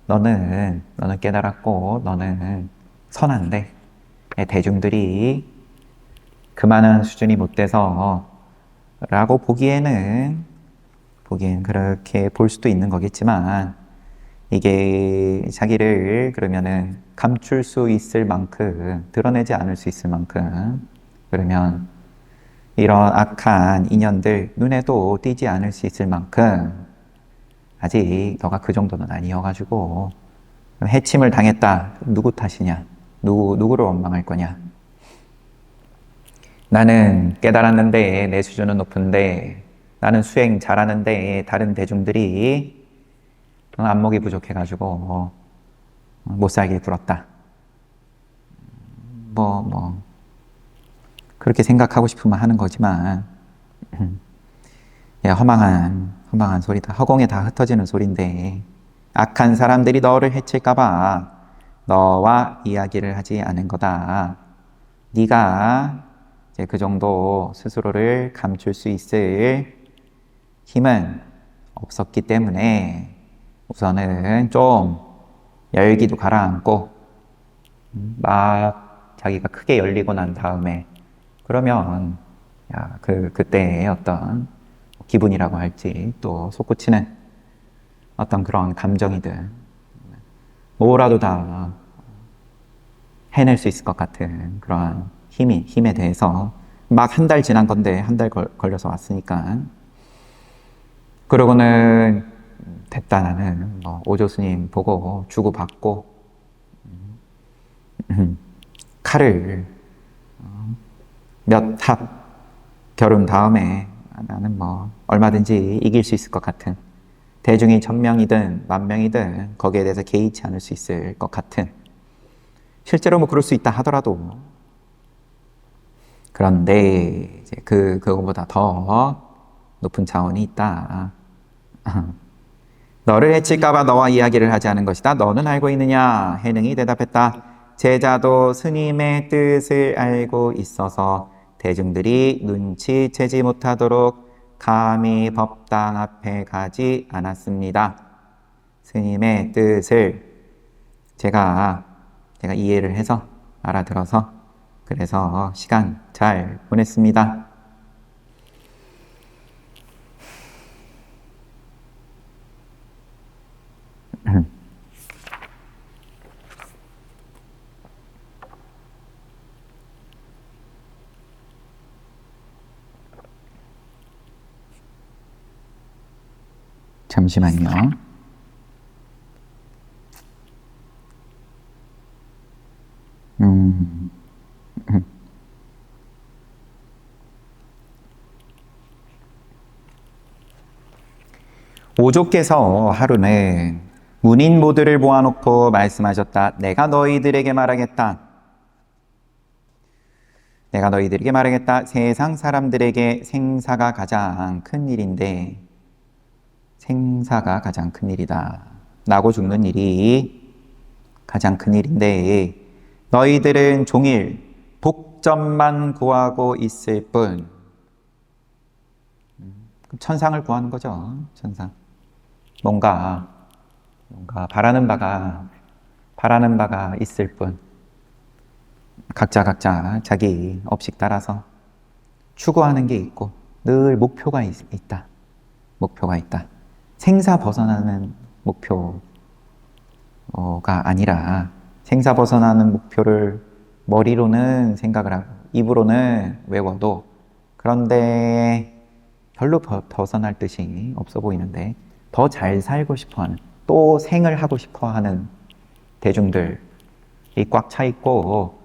너는 깨달았고 너는 선한데 대중들이 그만한 수준이 못 돼서 라고 보기엔 그렇게 볼 수도 있는 거겠지만 이게 자기를 그러면은 감출 수 있을 만큼 드러내지 않을 수 있을 만큼 그러면 이런 악한 인연들 눈에도 띄지 않을 수 있을 만큼 아직 너가 그 정도는 아니어가지고 해침을 당했다. 누구 탓이냐? 누구를 원망할 거냐? 나는 깨달았는데 내 수준은 높은데 나는 수행 잘하는데 다른 대중들이 안목이 부족해가지고 못 살게 굴었다. 그렇게 생각하고 싶으면 하는 거지만 허망한 소리다. 허공에 다 흩어지는 소리인데 악한 사람들이 너를 해칠까봐 너와 이야기를 하지 않은 거다. 네가 이제 그 정도 스스로를 감출 수 있을 힘은 없었기 때문에 우선은 좀 열기도 가라앉고 막 자기가 크게 열리고 난 다음에 그러면 그때의 어떤 기분이라고 할지 또 솟구치는 어떤 그런 감정이든 뭐라도 다 해낼 수 있을 것 같은 그런 힘에 대해서 막 한 달 지난 건데 한 달 걸려서 왔으니까 그러고는 됐다 나는 뭐 오조스님 보고 주고받고 칼을 몇 합 겨룬 다음에 나는 뭐 얼마든지 이길 수 있을 것 같은, 대중이 1000명이든 10,000명이든 거기에 대해서 개의치 않을 수 있을 것 같은, 실제로 뭐 그럴 수 있다 하더라도, 그런데 이제 그거보다 더 높은 차원이 있다. 너를 해칠까봐 너와 이야기를 하지 않은 것이다. 너는 알고 있느냐? 해능이 대답했다. 제자도 스님의 뜻을 알고 있어서 대중들이 눈치채지 못하도록 감히 법당 앞에 가지 않았습니다. 스님의 뜻을 제가 이해를 해서 알아들어서 그래서 시간 잘 보냈습니다. 잠시만요. 오조께서 하루는 문인 모두를 모아놓고 말씀하셨다. 내가 너희들에게 말하겠다. 내가 너희들에게 말하겠다. 세상 사람들에게 생사가 가장 큰 일인데, 생사가 가장 큰 일이다. 나고 죽는 일이 가장 큰 일인데, 너희들은 종일 복점만 구하고 있을 뿐. 천상을 구하는 거죠. 천상. 뭔가 바라는 바가 있을 뿐. 각자 자기 업식 따라서 추구하는 게 있고 늘 목표가 있다. 목표가 있다. 생사 벗어나는 목표가 아니라, 생사 벗어나는 목표를 머리로는 생각을 하고 입으로는 외워도 그런데 별로 벗어날 뜻이 없어 보이는데, 더 잘 살고 싶어하는, 또 생을 하고 싶어하는 대중들이 꽉 차 있고,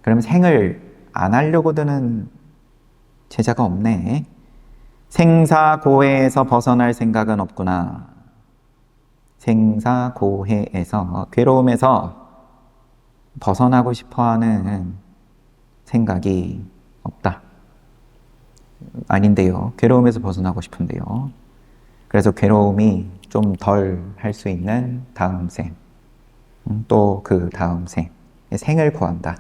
그럼 생을 안 하려고 드는 제자가 없네. 생사고해에서 벗어날 생각은 없구나. 생사고해에서, 괴로움에서 벗어나고 싶어하는 생각이 없다. 아닌데요. 괴로움에서 벗어나고 싶은데요. 그래서 괴로움이 좀 덜 할 수 있는 다음 생, 또 그 다음 생을 구한다.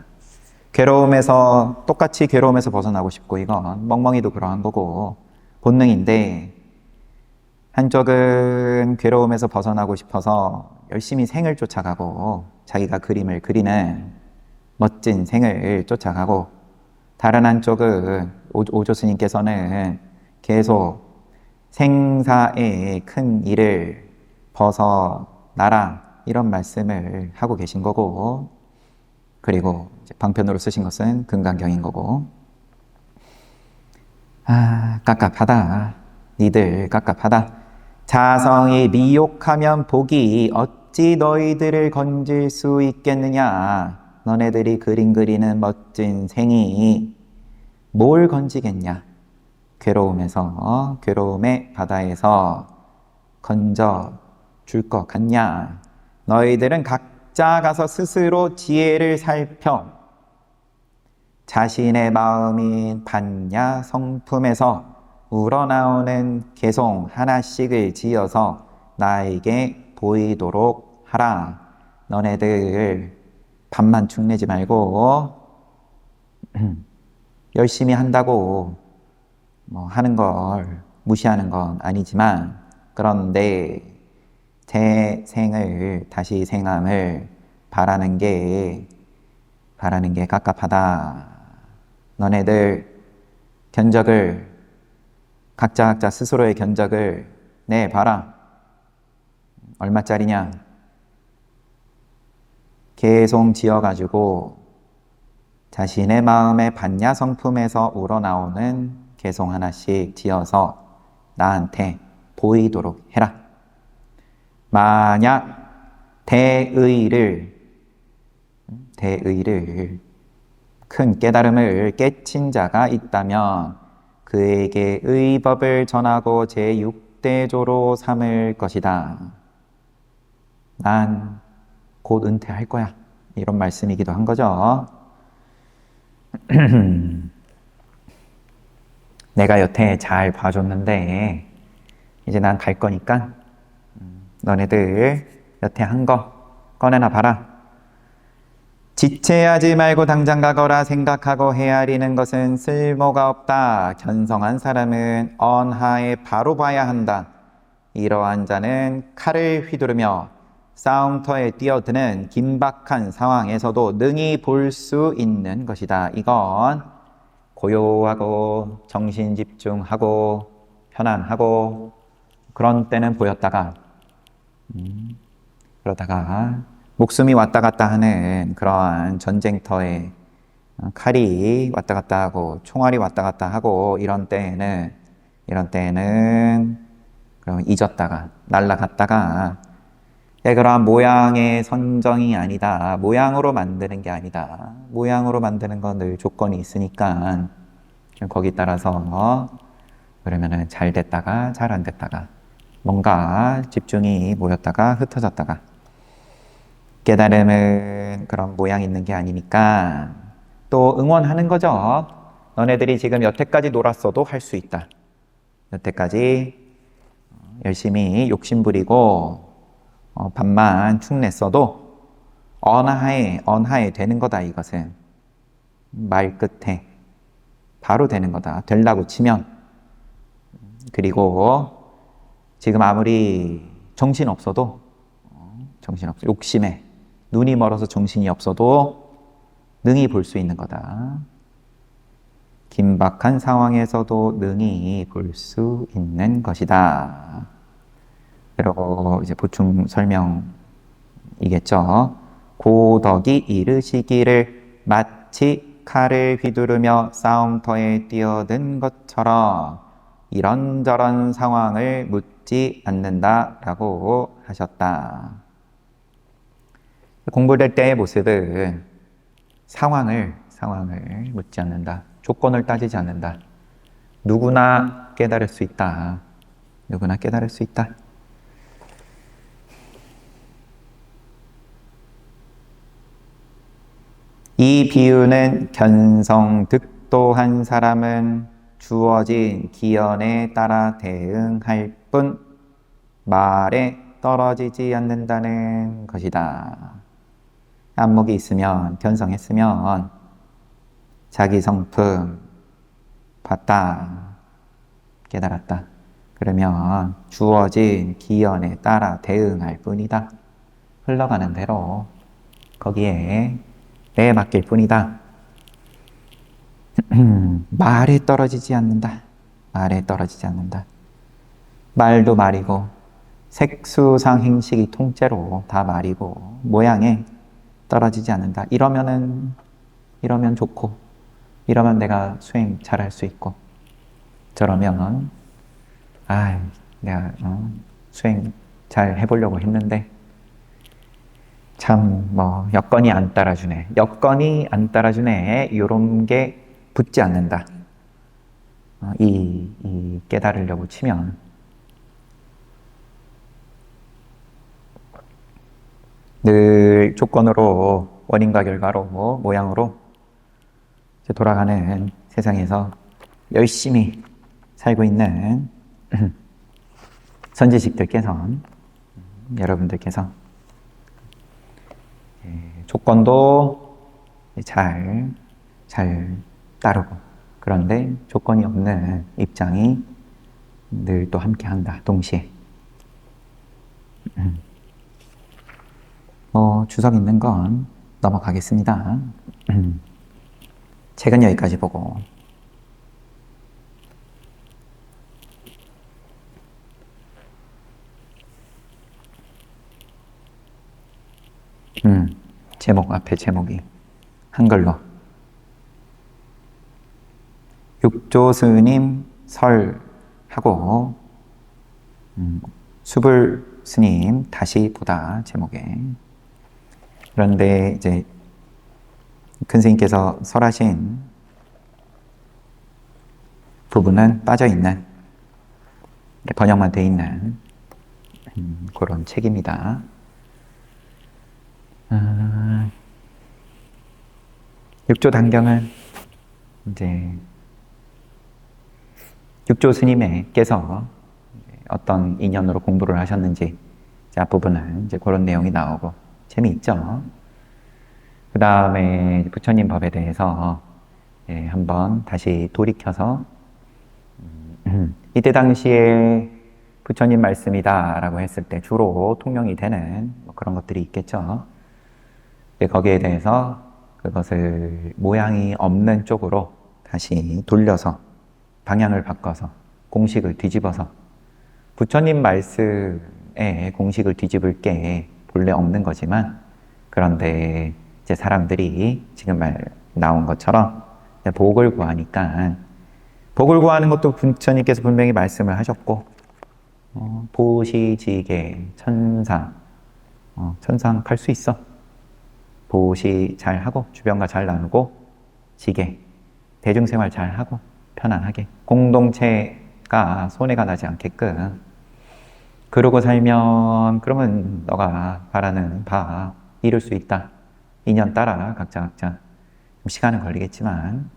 똑같이 괴로움에서 벗어나고 싶고, 이건 멍멍이도 그러한 거고 본능인데, 한쪽은 괴로움에서 벗어나고 싶어서 열심히 생을 쫓아가고 자기가 그림을 그리는 멋진 생을 쫓아가고, 다른 한쪽은 오조 스님께서는 계속 생사의 큰 일을 벗어나라, 이런 말씀을 하고 계신 거고, 그리고 방편으로 쓰신 것은 금강경인 거고. 깝깝하다. 니들 깝깝하다. 자성이 미혹하면 복이 어찌 너희들을 건질 수 있겠느냐. 너네들이 그림 그리는 멋진 생이 뭘 건지겠냐. 괴로움의 바다에서 건져 줄 것 같냐. 너희들은 각자 가서 스스로 지혜를 살펴 자신의 마음인 반야 성품에서 우러나오는 개송 하나씩을 지어서 나에게 보이도록 하라. 너네들 밥만 축내지 말고 열심히 한다고 뭐 하는 걸 무시하는 건 아니지만, 그런데 다시 생함을 바라는 게 깝깝하다. 너네들 각자 스스로의 견적을 내봐라. 얼마짜리냐? 개송 지어가지고 자신의 마음의 반야 성품에서 우러나오는 개송 하나씩 지어서 나한테 보이도록 해라. 만약 대의를 큰 깨달음을 깨친 자가 있다면 그에게 의법을 전하고 제6대조로 삼을 것이다. 난 곧 은퇴할 거야. 이런 말씀이기도 한 거죠. 내가 여태 잘 봐줬는데 이제 난 갈 거니까 너네들 여태 한 거 꺼내나 봐라. 지체하지 말고 당장 가거라. 생각하고 헤아리는 것은 쓸모가 없다. 견성한 사람은 언하에 바로 봐야 한다. 이러한 자는 칼을 휘두르며 싸움터에 뛰어드는 긴박한 상황에서도 능히 볼 수 있는 것이다. 이건 고요하고 정신집중하고 편안하고 그런 때는 보였다가 그러다가 목숨이 왔다 갔다 하는 그러한 전쟁터에 칼이 왔다 갔다 하고 총알이 왔다 갔다 하고 이런 때에는 그럼 잊었다가 날아갔다가 그러한 모양의 선정이 아니다. 모양으로 만드는 게 아니다. 모양으로 만드는 건 늘 조건이 있으니까 거기 따라서 그러면은 잘 됐다가 잘 안 됐다가 뭔가 집중이 모였다가 흩어졌다가 깨달음은 그런 모양 있는 게 아니니까 또 응원하는 거죠. 너네들이 지금 여태까지 놀았어도 할 수 있다. 여태까지 열심히 욕심부리고 밥만 축냈어도 언하에 되는 거다. 이것은 말 끝에 바로 되는 거다. 되려고 치면. 그리고 지금 아무리 정신없어도 욕심에 눈이 멀어서 정신이 없어도 능히 볼 수 있는 거다. 긴박한 상황에서도 능히 볼 수 있는 것이다. 그리고 이제 보충 설명이겠죠. 고덕이 이르시기를 마치 칼을 휘두르며 싸움터에 뛰어든 것처럼 이런저런 상황을 묻지 않는다라고 하셨다. 공부될 때의 모습은 상황을 묻지 않는다. 조건을 따지지 않는다. 누구나 깨달을 수 있다. 누구나 깨달을 수 있다. 이 비유는 견성득도한 사람은 주어진 기연에 따라 대응할 뿐 말에 떨어지지 않는다는 것이다. 안목이 있으면, 견성했으면 자기 성품 봤다, 깨달았다. 그러면 주어진 기연에 따라 대응할 뿐이다. 흘러가는 대로 거기에 내 맡길 뿐이다. 말에 떨어지지 않는다. 말에 떨어지지 않는다. 말도 말이고 색수상 행식이 통째로 다 말이고 모양에 떨어지지 않는다. 이러면 좋고 이러면 내가 수행 잘할 수 있고 저러면 내가 수행 잘 해보려고 했는데 참 여건이 안 따라주네. 이런 게 붙지 않는다. 이 깨달으려고 치면 늘 조건으로 원인과 결과로 모양으로 돌아가는 세상에서 열심히 살고 있는 선지식들께서 여러분들께서 조건도 잘 따르고 그런데 조건이 없는 입장이 늘 또 함께한다. 동시에 주석 있는 건 넘어가겠습니다. 책은 여기까지 보고 제목 앞에 제목이 한글로 육조 스님 설하고 숲을 스님 다시 보다 제목에. 그런데 이제 큰 스님께서 설하신 부분은 빠져 있는, 번역만 돼 있는 그런 책입니다. 육조 단경은 이제 육조 스님께서 어떤 인연으로 공부를 하셨는지 앞부분은 이제 그런 내용이 나오고 재미있죠. 그 다음에 부처님 법에 대해서 한번 다시 돌이켜서 이때 당시에 부처님 말씀이다 라고 했을 때 주로 통용이 되는 그런 것들이 있겠죠. 거기에 대해서 그것을 모양이 없는 쪽으로 다시 돌려서 방향을 바꿔서 공식을 뒤집어서 부처님 말씀에 공식을 뒤집을 게 본래 없는 거지만, 그런데 이제 사람들이 지금 나온 것처럼 복을 구하니까, 복을 구하는 것도 부처님께서 분명히 말씀을 하셨고, 보시지계 천상, 천상 갈 수 있어. 보시 잘하고 주변과 잘 나누고, 지계 대중생활 잘하고 편안하게 공동체가 손해가 나지 않게끔 그러고 살면, 그러면 너가 바라는 바 이룰 수 있다. 인연 따라 각자 좀 시간은 걸리겠지만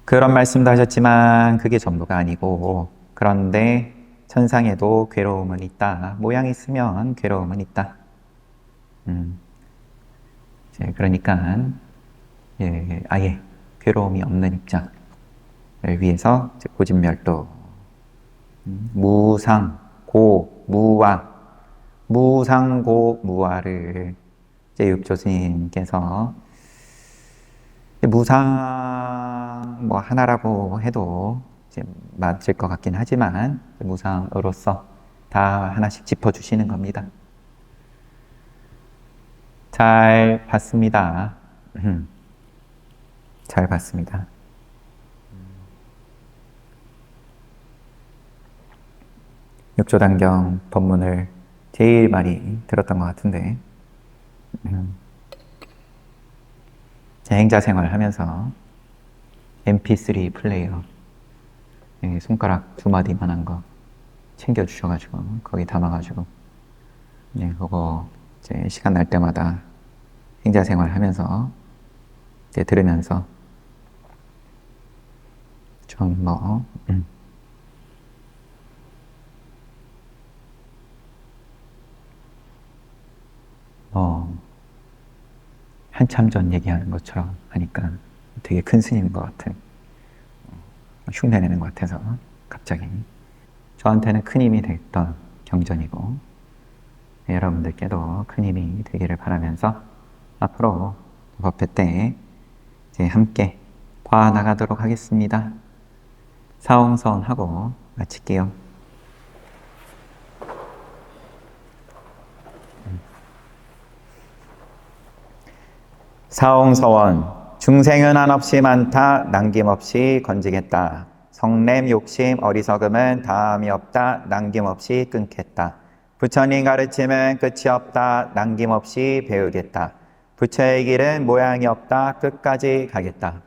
그런 말씀도 하셨지만 그게 전부가 아니고, 그런데 천상에도 괴로움은 있다. 모양이 있으면 괴로움은 있다. 그러니까 아예 괴로움이 없는 입장을 위해서 고진멸도, 무상고 무와, 무상고 무와를 육조 스님께서 무상 뭐 하나라고 해도 이제 맞을 것 같긴 하지만 무상으로서 다 하나씩 짚어주시는 겁니다. 잘 봤습니다. 잘 봤습니다. 육조단경 법문을 제일 많이 들었던 것 같은데, 제 행자생활 하면서 MP3 플레이어 손가락 2마디만한 거 챙겨주셔가지고 거기 담아가지고 그거 이제 시간 날 때마다 행자생활 하면서 이제 들으면서 좀 한참 전 얘기하는 것처럼 하니까 되게 큰 스님인 것 같은, 흉내내는 것 같아서 갑자기 저한테는 큰 힘이 됐던 경전이고, 여러분들께도 큰 힘이 되기를 바라면서 앞으로 법회 때 이제 함께 봐 나가도록 하겠습니다. 사옹서원하고 마칠게요. 사옹서원. 중생은 한없이 많다. 남김없이 건지겠다. 성냄 욕심 어리석음은 다함이 없다. 남김없이 끊겠다. 부처님 가르침은 끝이 없다. 남김없이 배우겠다. 부처의 길은 모양이 없다. 끝까지 가겠다.